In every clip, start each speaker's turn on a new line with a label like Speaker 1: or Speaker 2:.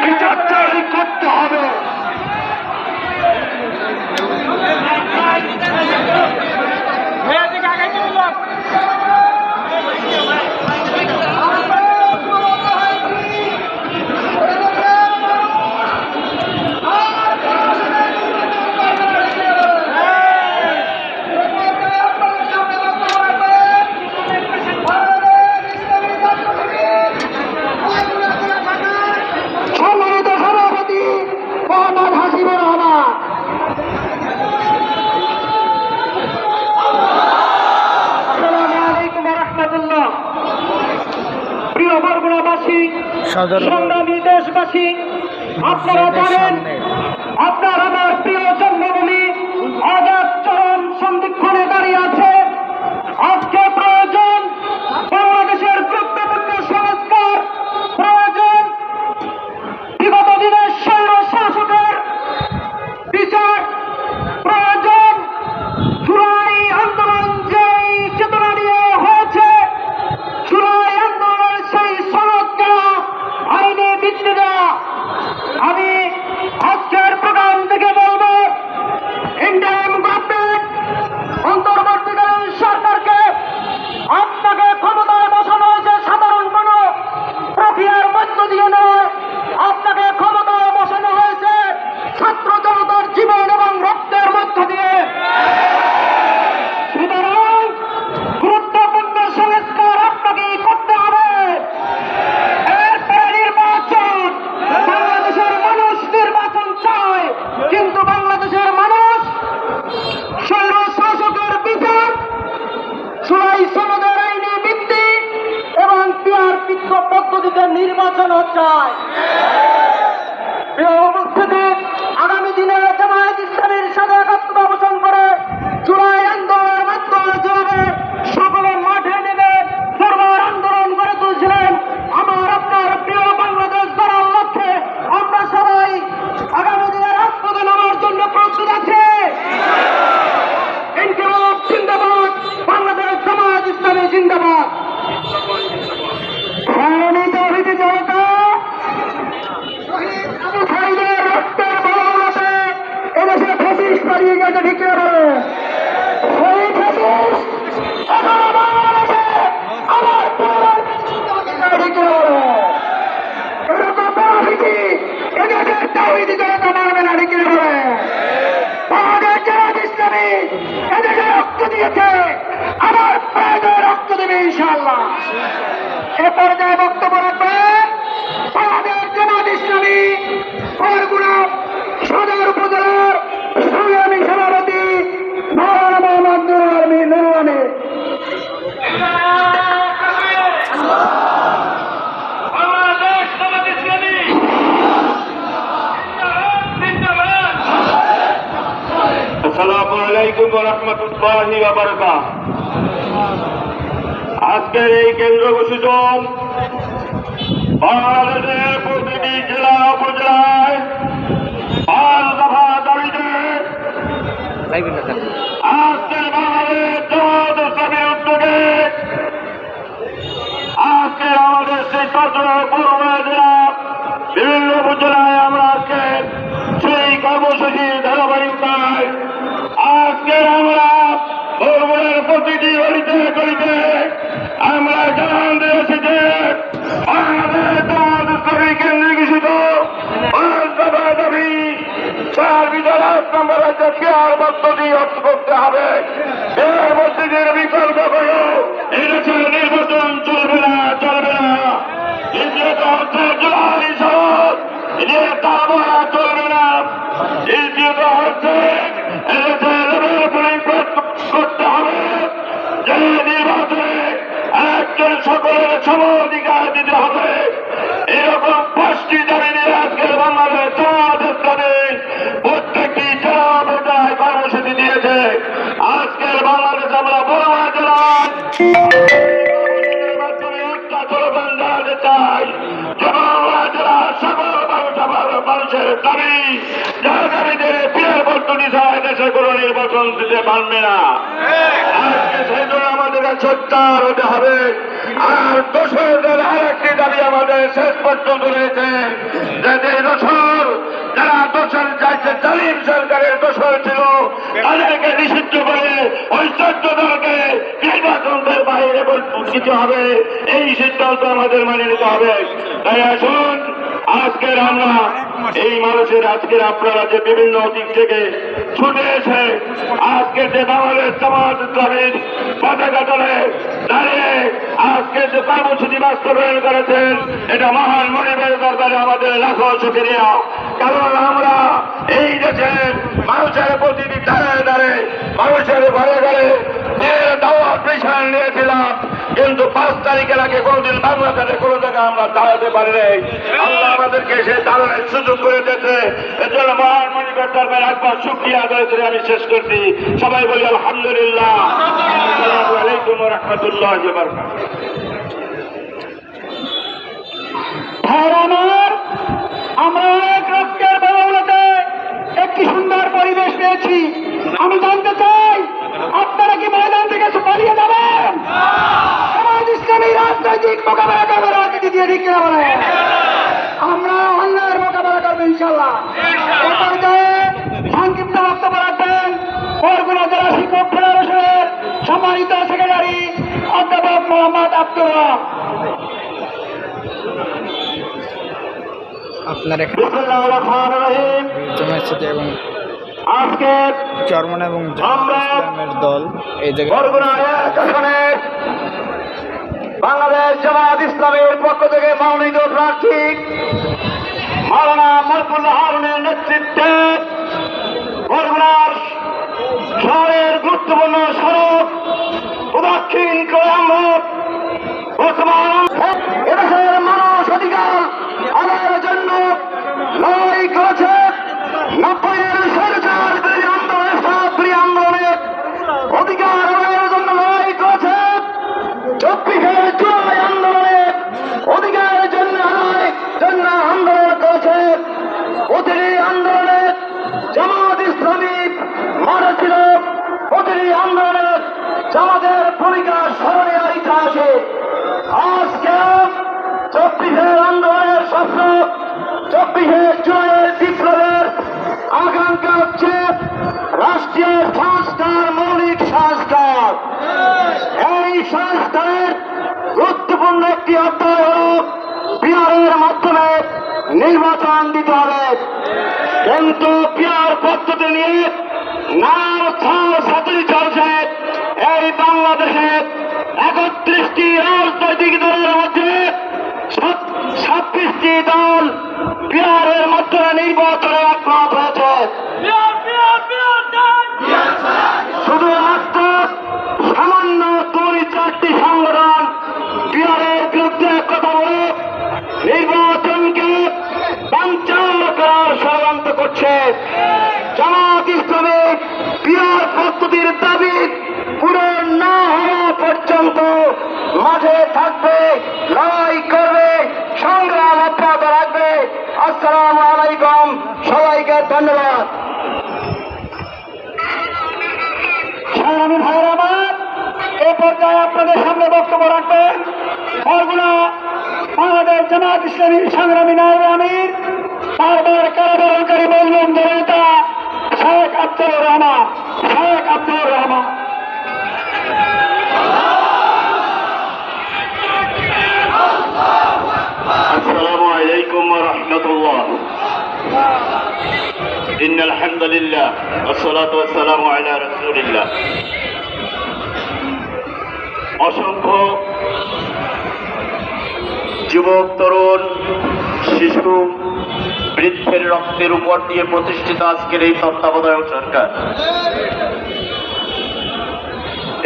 Speaker 1: বিচার জারি করতে হবে। সংগ্রামী দেশবাসী, আপনারা জানেন আপনার আমার প্রিয় জন্মভূমি আজ চরম সন্ধিক্ষণে দাঁড়িয়ে আছে। আজকে প্রয়োজন বাংলাদেশের গুরুত্বপূর্ণ সংস্কার, প্রয়োজন বিগত দিনের স্বৈর শাসকের বিচার, প্রয়োজন জুলাই আন্দোলন যেই চেতনা নিয়ে হয়েছে, জুলাই আন্দোলনের সেই সনদকে আইনে ভিত্তি দেওয়া। আমি আজকের প্রোগ্রাম থেকে বলবো, ইন্ডিয়ান গভর্নমেন্ট, অন্তর্বর্তীকালীন সরকারকে আপনাকে ক্ষমতায় বসানো হয়েছে সাধারণ কোনো প্রক্রিয়ার মধ্য দিয়ে নয়, আপনাকে ক্ষমতায় বসানো হয়েছে ছাত্র জনতার জীবন এবং রক্তের মধ্য দিয়ে। সুতরাং গুরুত্বপূর্ণ সংস্কার আপনাকেই করতে হবে। এরপরে নির্বাচন, বাংলাদেশের মানুষ নির্বাচন চায়, কিন্তু বাংলাদেশের মানুষ স্বৈর শাসকের বিচার, জুলাই সনদের আইনি ভিত্তি এবং পিয়ার পদ্ধতিতে নির্বাচনও চায়। প্রিয় উপস্থিতি, আগামী দিনে জামায়াত ইসলামীর সাথে একাত্মতা পোষণ করে জুলাই আন্দোলনের মাধ্যমে যেভাবে সকলে মাঠে নেমে সরকার আন্দোলন গড়ে তুলছিলেন, আমার আপনার প্রিয় বাংলাদেশ গড়ার লক্ষ্যে আমরা সবাই আগামী দিনে রাজপথে নামার জন্য প্রস্তুত আছে। ইনকিলাব জিন্দাবাদ, বাংলাদেশ জামায়াত ইসলামী জিন্দাবাদ। সম্মানিত অতিথি জনতা, শহীদের রক্তের বদৌলতে এদেশে ফ্যাসিস্ট পালিয়ে গেছে, ঠিক করে বলে শহীদ ফ্যাসিস্ট এখনো বাংলাদেশে আমার ঠিক করে বলে এরকম রাজনীতি এদেশের তাওহীদি জনতা মানবে না, ঠিক করে বলে বাংলাদেশ জামায়াত ইসলামী এদেশে রক্ত দিয়েছে, আমার প্রয়োজনে রক্ত দেবে ইনশাআল্লাহ। এ পর্যায়ে বক্তব্য রাখবেন বাংলাদেশ জামায়াত ইসলামী বরগুনা সদর উপজেলার সংগ্রামী সভাপতি মাওলানা মোহাম্মদ নুরুল আমিন নুরুল।
Speaker 2: আসসালামু আলাইকুম ওয়া রাহমাতুল্লাহি ওয়া বারাকাতুহু। আজকের এই কেন্দ্র ঘোষিত বাংলাদেশের প্রতিটি জেলা উপজেলায় 5 দফা দাবিতে আজকের বাংলাদেশ জামায়াত ইসলামীর উদ্যোগে আজকের আমাদের সেই বরগুনা জেলা বিভিন্ন উপজেলায় আমরা আজকে সেই কর্মসূচির ধারাবাহিকতায় আজকের আমরা বরগুনার প্রতিটি গলিতে গলিতে আমরা জানান দিয়েছি যে বাংলাদেশ জামায়াত ইসলামী কেন্দ্রে ঘোষিত 5 দফা দাবি 4 বিধান 8 নম্বর খেয়াল পদ্ধতি রদ করতে হবে। এর মধ্যে বিকল্প হল এদেশের নির্বাচন চলবে না, চলবে না। দ্বিতীয়ত হচ্ছে জুলাই সনদ, যে তারা চলবে না। তৃতীয়ত হচ্ছে এদেশের লেভেল প্লেইং করতে হবে, যে নির্বাচনে একজন সকলের সম অধিকার দিতে হবে। এরকম 5টি দাবি নিয়ে আজকের বাংলাদেশ জামায়াত ইসলামী প্রত্যেকটি জেলা পর্যায়ে কর্মসূচি দিয়েছে। আজকের বাংলাদেশ আমরা বরগুনা জেলায় মাধ্যমে একটা স্লোগান জানাতে চাই যে বাংলা জেলায় দাবি, যার দাবিতে পিয়ার পদ্ধতি ছাড়া দেশে কোনো নির্বাচন দিতে পারবে না। আজকে সেই জন্য আমাদেরকে সোচ্চার হতে হবে। আর দোষরদের আর একটি দাবি আমাদের শেষ পর্যন্ত রয়েছে, যে দোষর যারা দোষর যাচ্ছে জালিম সরকারের দোষর ছিল তাদেরকে নিষিদ্ধ করে ওই 14 দলকে নির্বাচনের বাইরে দিতে হবে। এই সিদ্ধান্ত আমাদের মেনে নিতে হবে। তাই আসুন, আজকের আমরা এই মানুষের আজকের আপনারা যে বিভিন্ন দিক থেকে ছুটে এসে আজকের যে বাংলাদেশ জামাত ইসলামীর পতাকা তলে দাঁড়িয়ে আজকের যে কর্মসূচি বাস্তবায়ন করেছেন, এটা মহান মনিবের দরবারে আমাদের লাখো শুকরিয়া। কারণ আমরা এই দেশের মানুষের প্রতিটি দাঁড়ায় দাঁড়ে মানুষের ঘরে ঘরে দাওয়াত পেশায় নিয়েছিলাম, কিন্তু 5 তারিখের আগে কোনোদিন বাংলাদেশে কোনো জায়গায় আমরা দাঁড়াতে পারি নাই। আল্লাহ আমাদেরকে সে দাঁড়ানোর সুযোগ করে দিয়েছে। এর জন্য মহান মনিবের দরবারে একবার শুকরিয়া আদায় করে আমি শেষ করছি। সবাই বলি আলহামদুলিল্লাহ। আসসালামু আলাইকুম ওয়া রাহমাতুল্লাহি ওয়া বারাকাতুহু।
Speaker 1: আমরা অনেক রক্তের বদৌলতে একটি সুন্দর পরিবেশ পেয়েছি। আমি জানতে চাই, আপনারা কি ময়দান থেকে পালিয়ে যাবেন? জামাত ইসলামী রাজনৈতিক মোকাবেলা করবে, রাজনীতি দিয়ে ঠিক কিনা বলেন? আমরা অন্যায়ের মোকাবেলা করবো ইনশাল্লাহ। এ পর্যায়ে সংক্ষিপ্ত বক্তব্য রাখবেন বরগুনা জেলা শিক্ষক ফেডারেশনের সম্মানিত সেক্রেটারি অধ্যাপক মোহাম্মদ আব্দুর রব।
Speaker 3: আপনার এখানে
Speaker 2: বিসমিল্লাহির রহমানির রহিম।
Speaker 3: জামায়াত ইসলামী এবং
Speaker 2: আজকে
Speaker 3: চরমনা এবং জামায়াত ইসলামের দল এই জায়গায়
Speaker 2: বরগুনা এক আসনের বাংলাদেশ জামায়াত ইসলামের পক্ষ থেকে মনোনীত প্রার্থী মাওলানা মরকুল্লাহ হারুনের নেতৃত্বে বরগুনার শহরের গুরুত্বপূর্ণ সড়ক প্রদক্ষিণ করে আমরা বর্তমান এদেশের মানুষ অধিকার আদায়ের জন্য লড়াই করেছে। 90-এর স্বৈরাচার বিরোধী আন্দোলনের সাহায্যী আন্দোলনের অধিকার আদায়ের জন্য লড়াই করেছে। 24-এর জুলাই আন্দোলনের অধিকারের জন্য আন্দোলন করেছে। প্রতিটি আন্দোলনে জামাত ইসলামী মাঠে ছিল। প্রতিটি আন্দোলনে জামাতের ভূমিকা স্মরণে আইতে আছে। আজকে 24-এর আন্দোলনের স্বপ্ন, 24-এর জুলাইয়ের বিপ্লবের আকাঙ্ক্ষা হচ্ছে রাষ্ট্রীয় সংস্কার, মৌলিক সংস্কার। এই সংস্কারের গুরুত্বপূর্ণ একটি অধ্যায় হল পিয়ারের মাধ্যমে নির্বাচন দিতে হবে। কিন্তু পিয়ার পদ্ধতি নিয়ে নানান ছাত্রী চলছে। এই বাংলাদেশে 31টি রাজনৈতিক দলের মধ্যে 26টি দল পিয়ারের মাধ্যমে নির্বাচনে একমত হয়েছে। শুধুমাত্র সামান্য 2-4টি সংগঠন পিয়ারের বিরুদ্ধে কথা বলে নির্বাচনকে বানচাল করার ষড়যন্ত্র করছে। জামাত ইসলামী পিয়ার পদ্ধতির দাবি পূরণ না হওয়া পর্যন্ত মাঠে থাকবে, লড়াই করবে, সংগ্রাম অব্যাহত রাখবে। আসসালামু আলাইকুম, সবাইকে ধন্যবাদ। সংগ্রামী ভাইয়ের আমার, এ পর্যায়ে আপনাদের সামনে বক্তব্য রাখবেন বরগুনা বাংলাদেশ জামাত ইসলামীর সংগ্রামী নায়েবে আমির, বারবার কারাবরণকারী মজলুম জনতা শেখ আব্দুর রহমান। শেখ আব্দুর রহমান। আসসালামু আলাইকুম ওয়া রাহমাতুল্লাহ। ইন্নাল হামদুলিল্লাহ ওয়াসসালাতু ওয়াসসালামু আলা রাসূলিল্লাহ। অসংখ্য যুবক, তরুণ, শিশু, বৃদ্ধের রক্তের উপর দিয়ে প্রতিষ্ঠিত আজকের এই তত্ত্বাবধায়ক সরকার।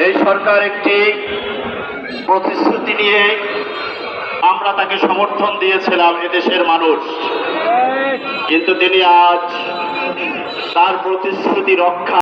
Speaker 2: এই সরকার একটি প্রতিশ্রুতি নিয়ে আমরা তাকে সমর্থন দিয়েছিলাম, এদেশের মানুষ। কিন্তু তিনি আজ তার প্রতিশ্রুতি রক্ষা